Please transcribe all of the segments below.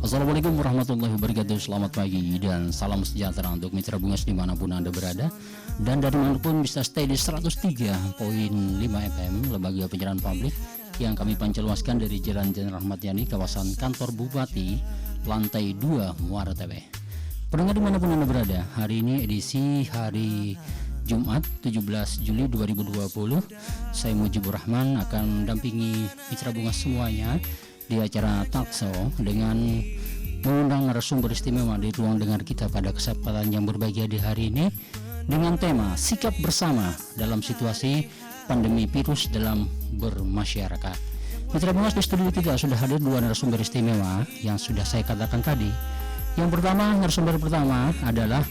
Assalamualaikum warahmatullahi wabarakatuh. Selamat pagi dan salam sejahtera untuk Mitra Bungas dimanapun Anda berada. Dan dari manapun bisa stay di 103.5 FM Lembaga Penyiaran Publik yang kami pancelluaskan dari Jalan Jenderal Ahmad Yani, kawasan kantor Bupati, lantai 2 Muara Tebeh. Pendengar dimanapun Anda berada, hari ini edisi hari Jumat 17 Juli 2020. Saya Mujibur Rahman akan mendampingi Mitra Bungas semuanya di acara Talkshow dengan mengundang narasumber istimewa di ruang dengar kita pada kesempatan yang berbahagia di hari ini dengan tema sikap bersama dalam situasi pandemi virus dalam bermasyarakat. Mitra Bungas, di studio kita sudah hadir dua narasumber istimewa yang sudah saya katakan tadi. Yang pertama, narasumber pertama adalah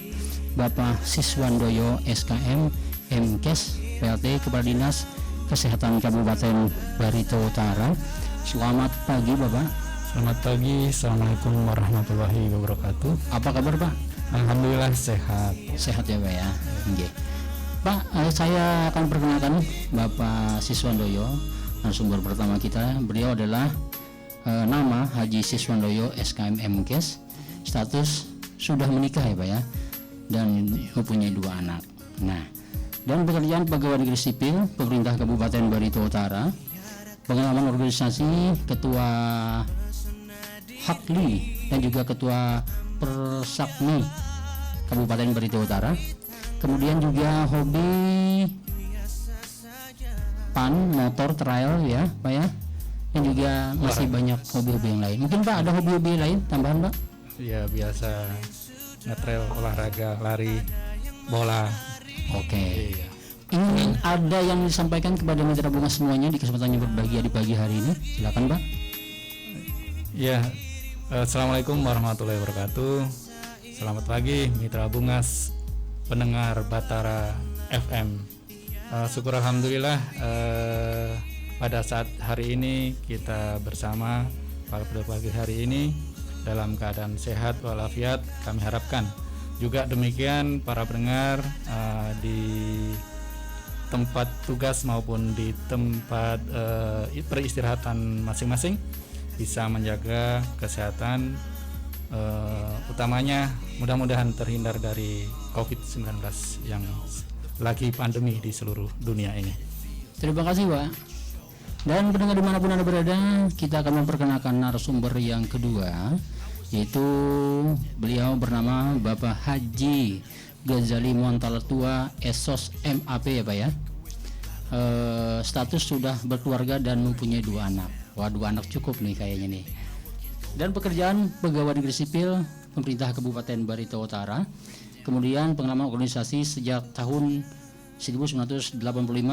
Bapak Siswandoyo SKM MKes PLT Kepala Dinas Kesehatan Kabupaten Barito Utara. Selamat pagi Bapak. Selamat pagi, Assalamualaikum warahmatullahi wabarakatuh. Apa kabar Pak? Alhamdulillah sehat. Sehat ya Pak ya. Oke. Pak, saya akan perkenalkan Bapak Siswandoyo, narasumber pertama kita. Beliau adalah nama Haji Siswandoyo SKM MKes. Status sudah menikah ya Pak ya, dan mempunyai 2 anak. Nah, dan pekerjaan pegawai negeri sipil pemerintah Kabupaten Barito Utara, pengalaman organisasi ketua Hakli dan juga ketua Persakni Kabupaten Barito Utara. Kemudian juga hobi motor trail ya Pak ya, dan juga masih banyak hobi-hobi yang lain. Mungkin Pak ada hobi-hobi lain tambahan Pak? Ya biasa ngetrail, olahraga, lari, bola. Oke. Ingin ada yang disampaikan kepada Mitra Bungas semuanya di kesempatan yang berbahagia di pagi hari ini? Silakan Pak. Ya, Assalamualaikum warahmatullahi wabarakatuh. Selamat pagi Mitra Bungas, pendengar Batara FM. Syukur alhamdulillah pada saat hari ini kita bersama pada pagi hari ini dalam keadaan sehat walafiat, kami harapkan. Juga demikian para pendengar di tempat tugas maupun di tempat peristirahatan masing-masing bisa menjaga kesehatan, utamanya mudah-mudahan terhindar dari COVID-19 yang lagi pandemi di seluruh dunia ini. Terima kasih Pak. Dan pendengar dimanapun Anda berada, kita akan memperkenalkan narasumber yang kedua, yaitu beliau bernama Bapak Haji Ghazali Montalatua Esos MAP ya Pak ya. Status sudah berkeluarga dan mempunyai 2 anak. Wah, 2 anak cukup nih kayaknya nih. Dan pekerjaan pegawai negeri sipil pemerintah Kabupaten Barito Utara. Kemudian pengalaman organisasi sejak tahun 1985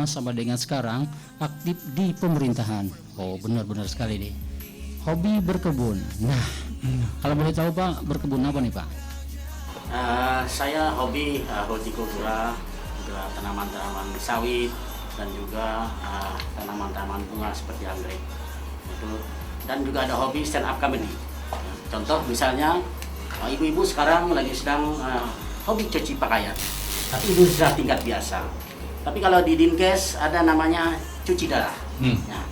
sampai dengan sekarang aktif di pemerintahan. Oh, benar-benar sekali nih. Hobi berkebun. Nah, kalau boleh tahu Pak, berkebun apa nih Pak? Saya hobi hortikultura, juga tanaman-tanaman sawit dan juga tanaman-tanaman bunga seperti anggrek. Dan juga ada hobi stand up comedy. Contoh misalnya ibu-ibu sekarang lagi sedang hobi cuci pakaian, tapi itu sudah tingkat biasa. Tapi kalau di Dinkes ada namanya cuci darah. Nah,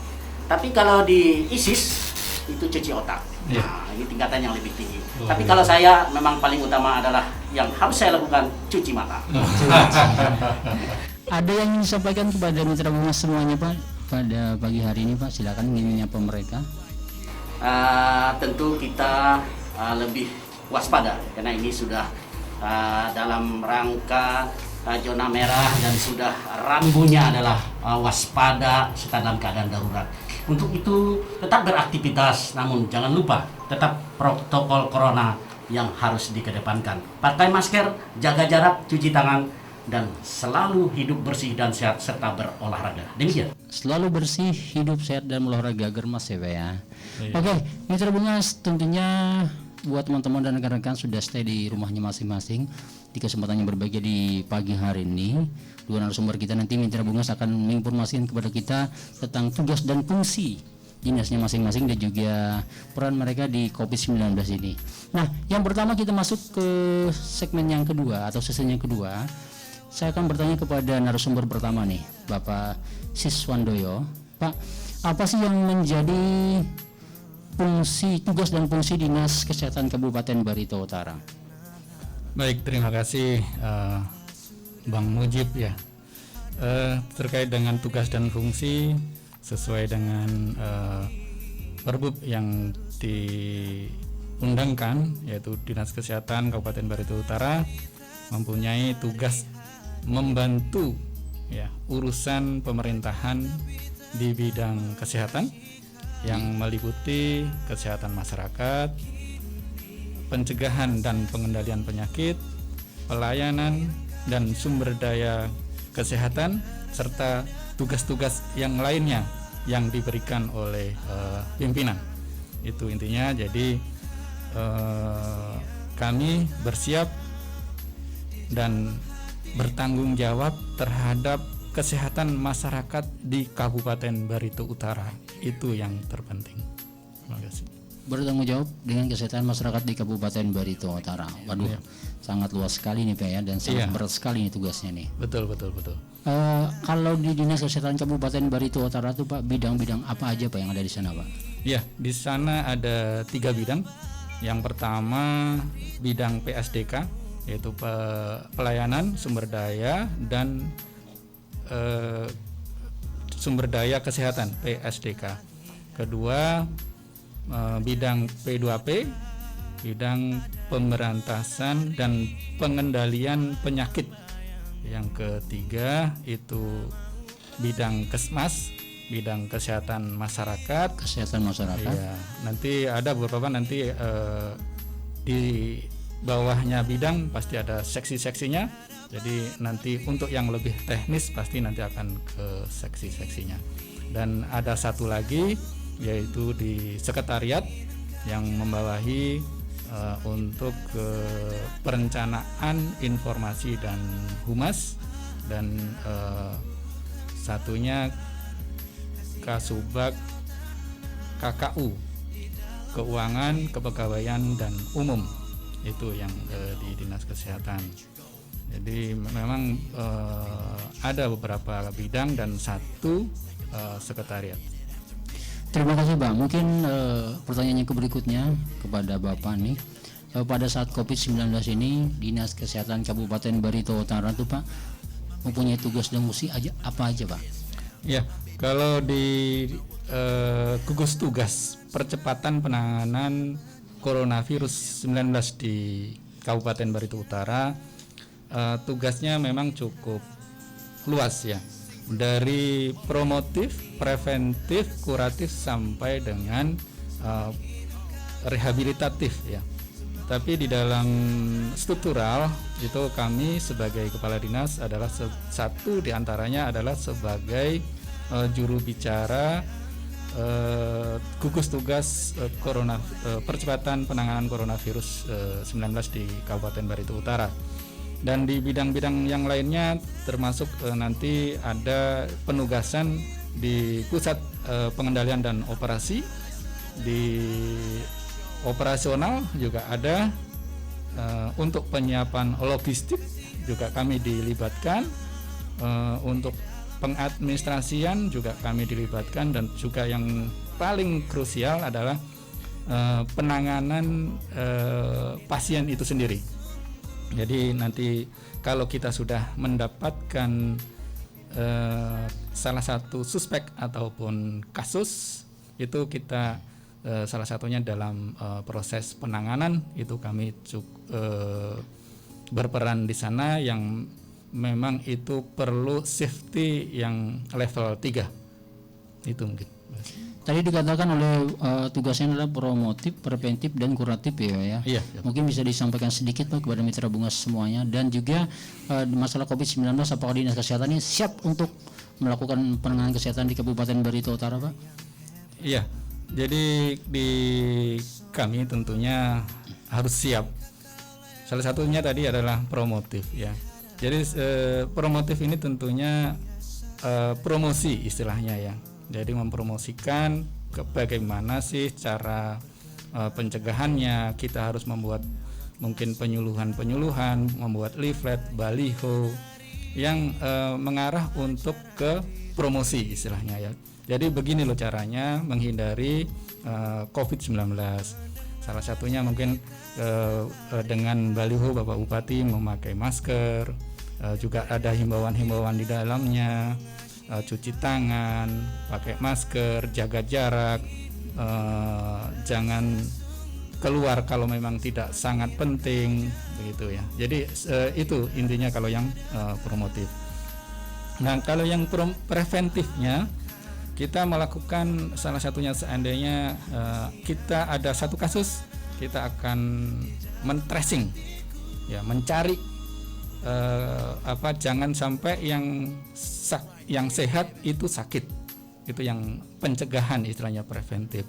tapi kalau di ISIS itu cuci otak. Nah, ini tingkatan yang lebih tinggi. Tapi kalau saya memang paling utama adalah yang harus saya lakukan cuci mata. Ada yang ingin disampaikan kepada Mitra Bungas semuanya Pak pada pagi hari ini Pak? Silakan ingin menyapa mereka. Tentu kita lebih waspada karena ini sudah dalam rangka zona merah dan sudah rambunya adalah waspada serta dalam keadaan darurat. Untuk itu tetap beraktivitas, namun jangan lupa tetap protokol corona yang harus dikedepankan. Pakai masker, jaga jarak, cuci tangan, dan selalu hidup bersih dan sehat serta berolahraga. Demikian. Selalu bersih, hidup sehat dan olahraga germas ya Pak ya. Oke, Mitra Bungas, tentunya buat teman-teman dan rekan-rekan sudah stay di rumahnya masing-masing di kesempatan yang berbahagia di pagi hari ini. 2 narasumber kita nanti Mitra Bungas akan menginformasikan kepada kita tentang tugas dan fungsi dinasnya masing-masing dan juga peran mereka di COVID-19 ini. Nah, yang pertama kita masuk ke segmen yang kedua atau season yang kedua. Saya akan bertanya kepada narasumber pertama nih, Bapak Siswandoyo. Pak, apa sih yang menjadi tugas dan fungsi Dinas Kesehatan Kabupaten Barito Utara. Baik, terima kasih Bang Mujib ya. Terkait dengan tugas dan fungsi sesuai dengan Perbub yang diundangkan, yaitu Dinas Kesehatan Kabupaten Barito Utara mempunyai tugas membantu ya urusan pemerintahan di bidang kesehatan yang meliputi kesehatan masyarakat, pencegahan dan pengendalian penyakit, pelayanan dan sumber daya kesehatan, serta tugas-tugas yang lainnya yang diberikan oleh pimpinan. Itu intinya. Jadi kami bersiap dan bertanggung jawab terhadap kesehatan masyarakat di Kabupaten Barito Utara. Itu yang terpenting. Terima kasih. Bertanggung jawab dengan kesehatan masyarakat di Kabupaten Barito Utara. Waduh, sangat luas sekali nih Pak ya, dan sangat berat sekali nih tugasnya nih. Betul. Kalau di Dinas Kesehatan Kabupaten Barito Utara tuh Pak, bidang-bidang apa aja Pak yang ada di sana Pak? Ya, di sana ada 3 bidang. Yang pertama bidang PSDK, yaitu pelayanan sumber daya dan sumber daya kesehatan PSDK. Kedua bidang P2P, bidang pemberantasan dan pengendalian penyakit. Yang ketiga itu bidang Kesmas, bidang kesehatan masyarakat. Ya, nanti ada beberapa di bawahnya bidang pasti ada seksi-seksinya. Jadi nanti untuk yang lebih teknis pasti nanti akan ke seksi-seksinya. Dan ada satu lagi yaitu di sekretariat yang membawahi untuk perencanaan informasi dan humas, dan satunya Kasubag KKU, keuangan, kepegawaian dan umum. Itu yang di Dinas Kesehatan. Jadi memang ada beberapa bidang dan satu sekretariat. Terima kasih Pak. Mungkin pertanyaan yang berikutnya kepada Bapak nih, pada saat COVID-19 ini Dinas Kesehatan Kabupaten Barito Utara tuh Pak mempunyai tugas dan fungsi apa aja Pak? Ya, kalau di gugus tugas percepatan penanganan coronavirus 19 di Kabupaten Barito Utara, tugasnya memang cukup luas ya, dari promotif, preventif, kuratif sampai dengan rehabilitatif ya. Tapi di dalam struktural itu kami sebagai kepala dinas adalah satu diantaranya adalah sebagai juru bicara gugus tugas percepatan penanganan coronavirus 19 di Kabupaten Barito Utara. Dan di bidang-bidang yang lainnya termasuk nanti ada penugasan di pusat pengendalian dan operasi, di operasional juga ada, untuk penyiapan logistik juga kami dilibatkan, untuk pengadministrasian juga kami dilibatkan, dan juga yang paling krusial adalah penanganan pasien itu sendiri. Jadi nanti kalau kita sudah mendapatkan salah satu suspek ataupun kasus, itu kita salah satunya dalam proses penanganan itu kami berperan di sana, yang memang itu perlu safety yang level 3. Itu mungkin. Tadi dikatakan oleh tugasnya adalah promotif, preventif dan kuratif ya. Iya. Mungkin bisa disampaikan sedikit Pak kepada mitra bunga semuanya, dan juga masalah COVID-19, apakah Dinas Kesehatan ini siap untuk melakukan penanganan kesehatan di Kabupaten Barito Utara Pak? Iya. Jadi di kami tentunya harus siap. Salah satunya tadi adalah promotif ya. Jadi promotif ini tentunya promosi istilahnya ya. Jadi mempromosikan bagaimana sih cara pencegahannya. Kita harus membuat mungkin penyuluhan, membuat leaflet, baliho, yang mengarah untuk ke promosi istilahnya ya. Jadi begini loh caranya menghindari COVID-19. Salah satunya mungkin dengan baliho Bapak Bupati memakai masker, juga ada himbauan-himbauan di dalamnya, cuci tangan, pakai masker, jaga jarak, jangan keluar kalau memang tidak sangat penting begitu ya. Jadi itu intinya kalau yang promotif. Nah, kalau yang preventifnya kita melakukan salah satunya seandainya kita ada satu kasus, kita akan men-tracing ya, mencari jangan sampai yang sehat itu sakit. Itu yang pencegahan istilahnya preventif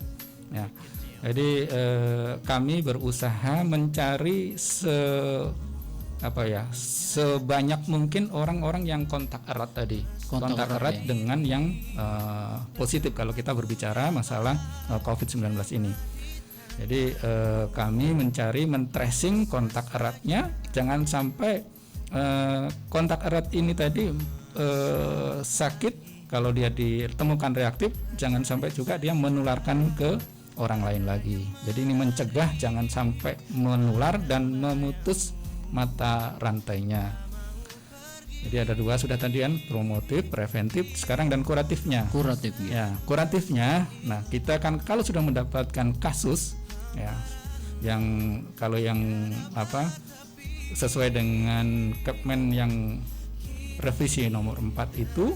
ya. Jadi kami berusaha mencari sebanyak mungkin orang-orang yang kontak erat tadi, kontak erat ya, dengan yang positif kalau kita berbicara masalah COVID-19 ini. Jadi kami mencari men-tracing kontak eratnya, jangan sampai kontak erat ini tadi sakit, kalau dia ditemukan reaktif, jangan sampai juga dia menularkan ke orang lain lagi. Jadi ini mencegah jangan sampai menular dan memutus mata rantainya. Jadi ada dua sudah tadi kan, promotif, preventif, sekarang dan kuratifnya. Ya, kuratifnya. Nah, kita kan kalau sudah mendapatkan kasus ya, yang kalau yang sesuai dengan Kepmen yang revisi nomor 4 itu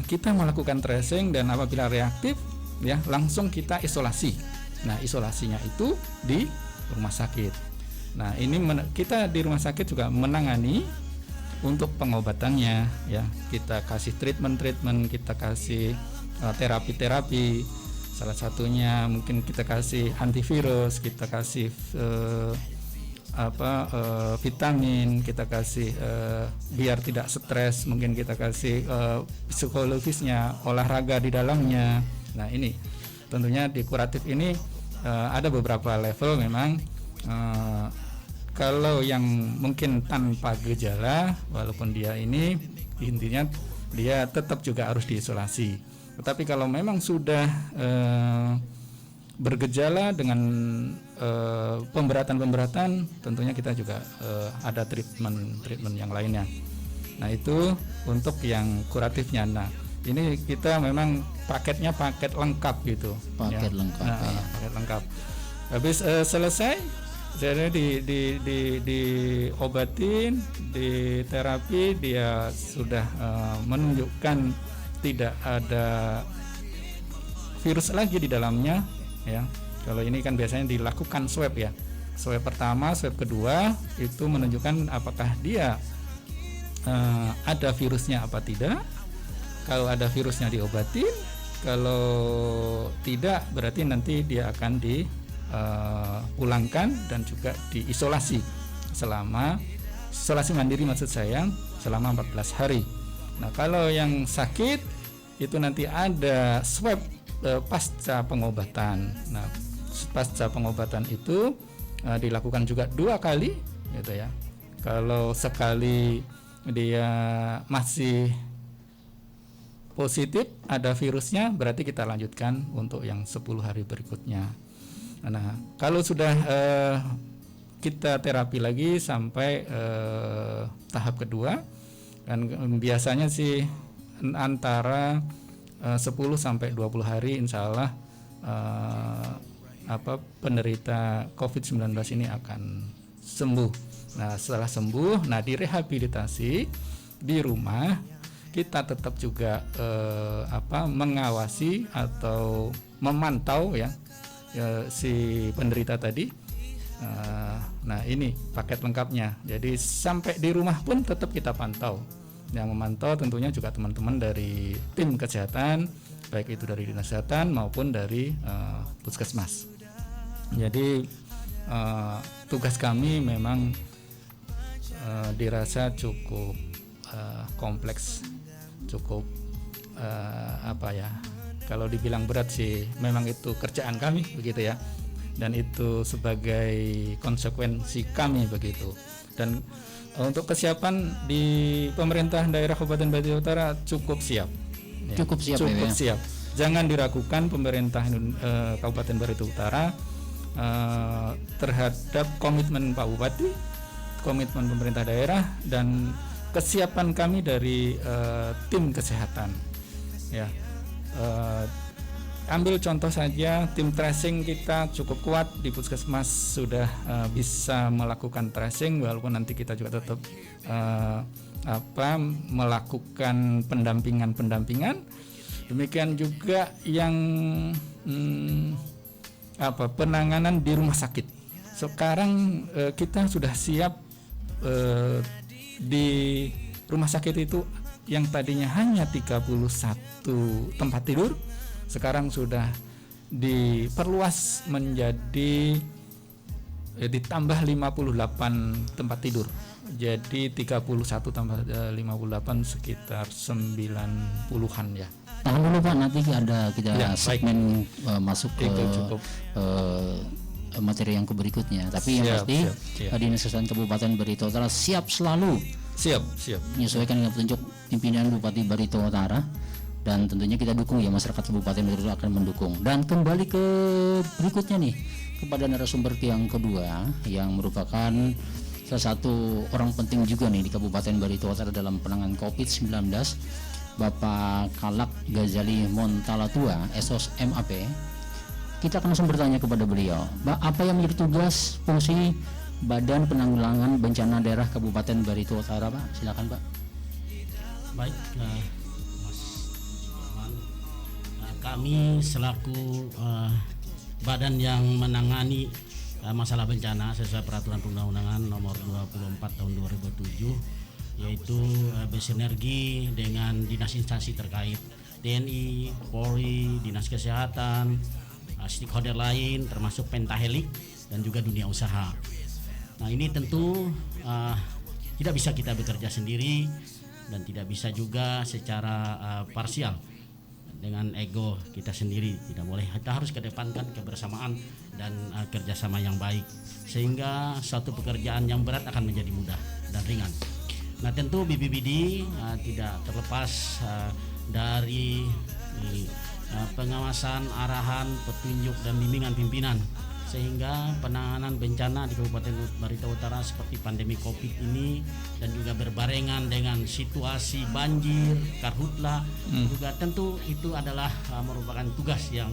kita melakukan tracing, dan apabila reaktif ya langsung kita isolasi. Nah, isolasinya itu di rumah sakit. Nah, ini kita di rumah sakit juga menangani untuk pengobatannya ya. Kita kasih treatment, kita kasih terapi. Salah satunya mungkin kita kasih antivirus, kita kasih vitamin, kita kasih biar tidak stres, mungkin kita kasih psikologisnya, olahraga di dalamnya. Nah, ini tentunya di kuratif ini ada beberapa level memang. Kalau yang mungkin tanpa gejala, walaupun dia ini intinya dia tetap juga harus diisolasi. Tetapi kalau memang sudah bergejala dengan pemberatan, tentunya kita juga ada treatment yang lainnya. Nah, itu untuk yang kuratifnya. Nah, ini kita memang paketnya paket lengkap gitu. Paket lengkap ya. Paket lengkap. Habis selesai, jadi diobatin, di terapi, dia sudah menunjukkan tidak ada virus lagi di dalamnya ya. Kalau ini kan biasanya dilakukan swab ya. Swab pertama, swab kedua itu menunjukkan apakah dia ada virusnya apa tidak. Kalau ada virusnya diobatin, kalau tidak berarti nanti dia akan dipulangkan dan juga diisolasi selama isolasi mandiri, maksud saya selama 14 hari. Nah, kalau yang sakit itu nanti ada swab pasca pengobatan. Nah, pasca pengobatan itu dilakukan juga 2 kali gitu ya. Kalau sekali dia masih positif ada virusnya, berarti kita lanjutkan untuk yang 10 hari berikutnya. Nah, kalau sudah kita terapi lagi sampai tahap kedua, dan biasanya sih antara 10 sampai 20 hari insya Allah penderita COVID-19 ini akan sembuh. Nah, setelah sembuh, nah direhabilitasi di rumah, kita tetap juga mengawasi atau memantau ya si penderita tadi. Nah, ini paket lengkapnya. Jadi sampai di rumah pun tetap kita pantau. Yang memantau tentunya juga teman-teman dari tim kesehatan, baik itu dari dinas kesehatan maupun dari puskesmas. Jadi tugas kami memang dirasa cukup kompleks, cukup kalau dibilang berat sih memang itu kerjaan kami begitu ya, dan itu sebagai konsekuensi kami begitu. Dan Untuk kesiapan di pemerintah daerah Kabupaten Barito Utara cukup siap. Ya, Cukup siap ya, cukup ya? siap. Jangan diragukan pemerintah Kabupaten Barito Utara terhadap komitmen Pak Bupati, komitmen pemerintah daerah, dan kesiapan kami dari tim kesehatan. Ya, ambil contoh saja, tim tracing kita cukup kuat di Puskesmas, sudah bisa melakukan tracing, walaupun nanti kita juga tetap melakukan pendampingan. Demikian juga yang penanganan di rumah sakit. Sekarang kita sudah siap di rumah sakit itu yang tadinya hanya 31 tempat tidur, sekarang sudah diperluas menjadi ditambah 58 tempat tidur. Jadi 31 tambah 58 sekitar 90-an ya. Tahan dulu Pak, nanti ada kita Ya, segmen masuk ke cukup. materi yang berikutnya. Tapi yang pasti siap. Dinas Kesehatan Kabupaten Barito Utara siap selalu Siap. menyesuaikan dengan petunjuk pimpinan Bupati Barito Utara, dan tentunya kita dukung ya, masyarakat Kabupaten Barito akan mendukung. Dan kembali ke berikutnya nih, kepada narasumber yang kedua yang merupakan salah satu orang penting juga nih di Kabupaten Barito Utara dalam penanganan COVID-19, Bapak Kalak Ghazali Montalatua, SOS MAP. Kita akan langsung bertanya kepada beliau, apa yang menjadi tugas fungsi Badan Penanggulangan Bencana Daerah Kabupaten Barito Utara, Pak? Silakan, Pak. Baik, Mas Iman, kami selaku badan yang menangani masalah bencana sesuai peraturan perundang-undangan nomor 24 tahun 2007, yaitu bersinergi dengan dinas instansi terkait, TNI, Polri, Dinas Kesehatan, stakeholder lain termasuk Pentahelix dan juga dunia usaha. Nah, ini tentu tidak bisa kita bekerja sendiri dan tidak bisa juga secara parsial dengan ego kita sendiri. Tidak boleh, kita harus kedepankan kebersamaan dan kerjasama yang baik, sehingga suatu pekerjaan yang berat akan menjadi mudah dan ringan. Nah, tentu BPBD tidak terlepas dari pengawasan, arahan, petunjuk dan bimbingan pimpinan, sehingga penanganan bencana di Kabupaten Barito Utara seperti pandemi Covid ini dan juga berbarengan dengan situasi banjir, karhutla, juga tentu itu adalah merupakan tugas yang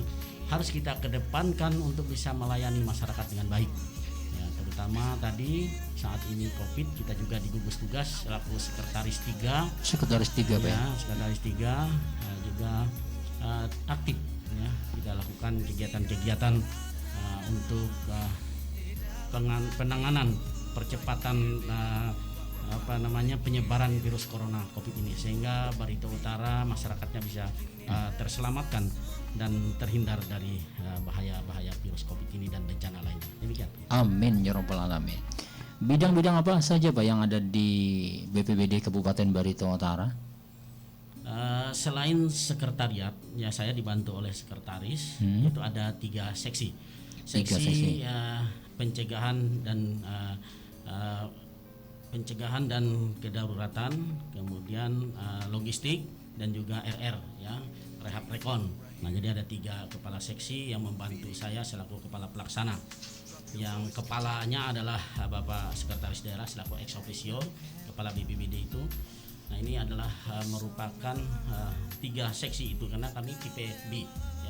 harus kita kedepankan untuk bisa melayani masyarakat dengan baik. Ya, terutama tadi saat ini Covid, kita juga digugus tugas selaku Sekretaris 3. Sekretaris 3, Pak. Ya, Sekretaris 3 juga aktif ya, kita lakukan kegiatan-kegiatan untuk penanganan percepatan penyebaran virus corona Covid ini, sehingga Barito Utara masyarakatnya bisa terselamatkan dan terhindar dari bahaya-bahaya virus Covid ini dan bencana lainnya. Demikian. Amin ya rabbal alamin. Bidang-bidang apa saja Pak yang ada di BPBD Kabupaten Barito Utara? Selain sekretariat, ya saya dibantu oleh sekretaris, itu ada 3 seksi. Seksi pencegahan dan kedaruratan, kemudian logistik dan juga RR ya, rehab rekon. Nah, jadi ada 3 kepala seksi yang membantu saya selaku kepala pelaksana. Yang kepalanya adalah Bapak Sekretaris Daerah selaku ex officio kepala BPBD itu. Nah, ini adalah merupakan 3 seksi itu, karena kami tipe B ya,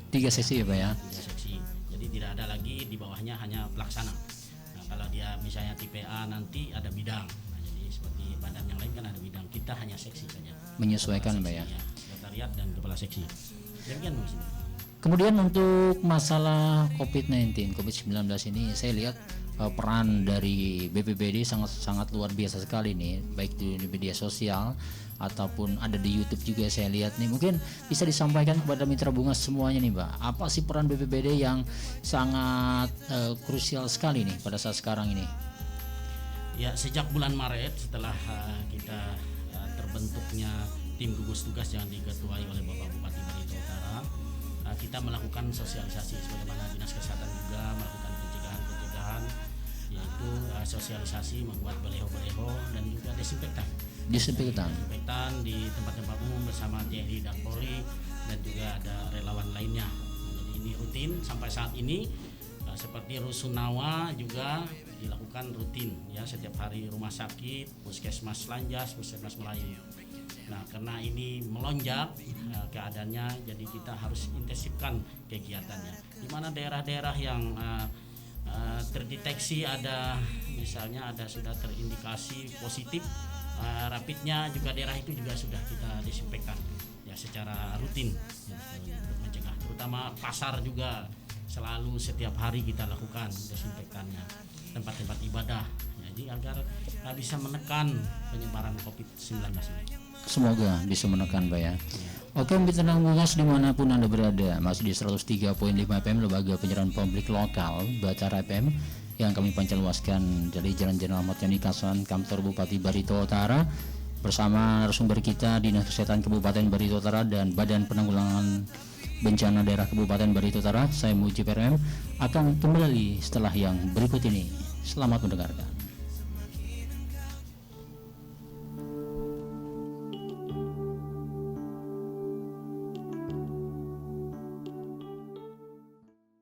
3 seksi ya Pak ya. 3 seksi. Jadi tidak ada lagi di bawahnya hanya pelaksana. Nah, kalau dia misalnya tipe A nanti ada bidang. Nah, jadi seperti badan yang lain kan ada bidang, kita hanya seksi saja. Menyesuaikan Pak ya. Sekretariat dan kepala seksi. Demikian Mas. Kemudian untuk masalah COVID-19 ini saya lihat peran dari BPBD sangat luar biasa sekali nih, baik di media sosial ataupun ada di YouTube juga saya lihat nih. Mungkin bisa disampaikan kepada mitra bunga semuanya nih Mbak, apa sih peran BPBD yang sangat krusial sekali nih pada saat sekarang ini? Ya, sejak bulan Maret setelah kita terbentuknya tim gugus tugas yang diketuai oleh Bapak Bupati Barito Utara, kita melakukan sosialisasi sebagaimana Dinas Kesehatan juga melakukan pencegahan, yaitu sosialisasi, membuat baleho-baleho dan juga desinfektan di tempat-tempat umum bersama TNI dan Polri, dan juga ada relawan lainnya. Jadi ini rutin sampai saat ini. Seperti rusunawa juga dilakukan rutin ya, setiap hari rumah sakit, puskesmas Lanjas, puskesmas Melayu. Nah, karena ini melonjak keadaannya, jadi kita harus intensifkan kegiatannya. Di mana daerah-daerah yang terdeteksi ada, misalnya ada sudah terindikasi positif, rapidnya juga daerah itu juga sudah kita desinfektan ya secara rutin ya, untuk mencegah. Terutama pasar juga selalu setiap hari kita lakukan desinfektannya, tempat-tempat ibadah, jadi agar bisa menekan penyebaran COVID-19 ini. Semoga bisa menekan Pak ya. Oke, Mitra Bungas dimanapun Anda berada, masih di 103.5 FM Lembaga Penyiaran Publik Lokal Batara FM yang kami pancarluaskan dari Jalan Ahmad Yani Kasan, kantor Bupati Barito Utara, bersama narasumber kita Dinas Kesehatan Kabupaten Barito Utara dan Badan Penanggulangan Bencana Daerah Kabupaten Barito Utara. Saya Mujib RM akan kembali setelah yang berikut ini. Selamat mendengarkan.